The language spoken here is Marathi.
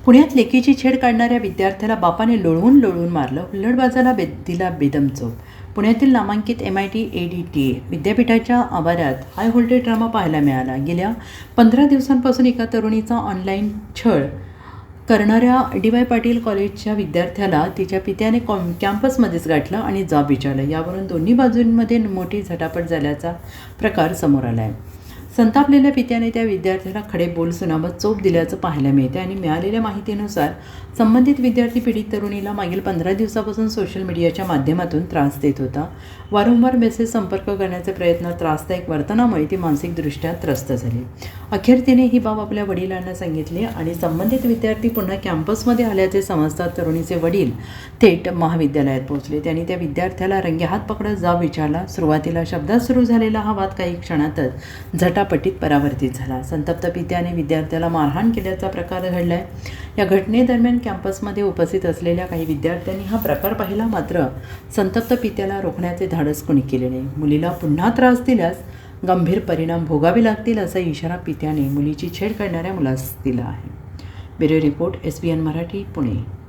पुण्यात लेकीची छेड काढणाऱ्या विद्यार्थ्याला बापाने लोळवून मारलं. हुल्लडबाजाला दिला बेदमचोप. पुण्यातील नामांकित MIT ADTA विद्यापीठाच्या आवारात हाय व्होल्टेज ड्रामा पाहायला मिळाला. गेल्या 15 दिवसांपासून एका तरुणीचा ऑनलाईन छळ करणाऱ्या DY पाटील कॉलेजच्या विद्यार्थ्याला तिच्या पित्याने कॅम्पसमध्येच गाठलं आणि जाब विचारलं. यावरून दोन्ही बाजूंमध्ये मोठी झटापट झाल्याचा प्रकार समोर आला आहे. संतापलेल्या पित्याने त्या विद्यार्थ्याला खडे बोल सुनावत चोप दिल्याचं पाहायला मिळते आणि मिळालेल्या माहितीनुसार संबंधित विद्यार्थी पीडित तरुणीला मागील 15 दिवसापासून सोशल मीडियाच्या माध्यमातून त्रास देत होता. वारंवार मेसेज संपर्क करण्याचे प्रयत्न, त्रासदायक वर्तनामुळे ती मानसिकदृष्ट्या त्रस्त झाली. अखेर तिने ही बाब आपल्या वडिलांना सांगितली आणि संबंधित विद्यार्थी पुन्हा कॅम्पसमध्ये आल्याचे समजतात तरुणीचे वडील थेट महाविद्यालयात पोहोचले. त्यांनी त्या विद्यार्थ्याला रंगेहात पकडत जाब विचारला. सुरुवातीला शब्दात सुरू झालेला हा वाद काही क्षणातच झटापटीत परावर्तित झाला. संतप्त पित्याने विद्यार्थ्याला मारहाण केल्याचा प्रकार घडलाय. या घटनेदरम्यान कॅम्पसमध्ये उपस्थित असलेल्या काही विद्यार्थ्यांनी हा प्रकार पाहिला, मात्र संतप्त पित्याला रोखण्याचे धाडस कोणी केले नाही. मुलीला पुन्हा त्रास दिल्यास गंभीर परिणाम भोगावे लागतील असा इशारा पित्याने मुलीची छेड करणाऱ्या मुलास दिला आहे. Bureau report SBN Marathi, Pune.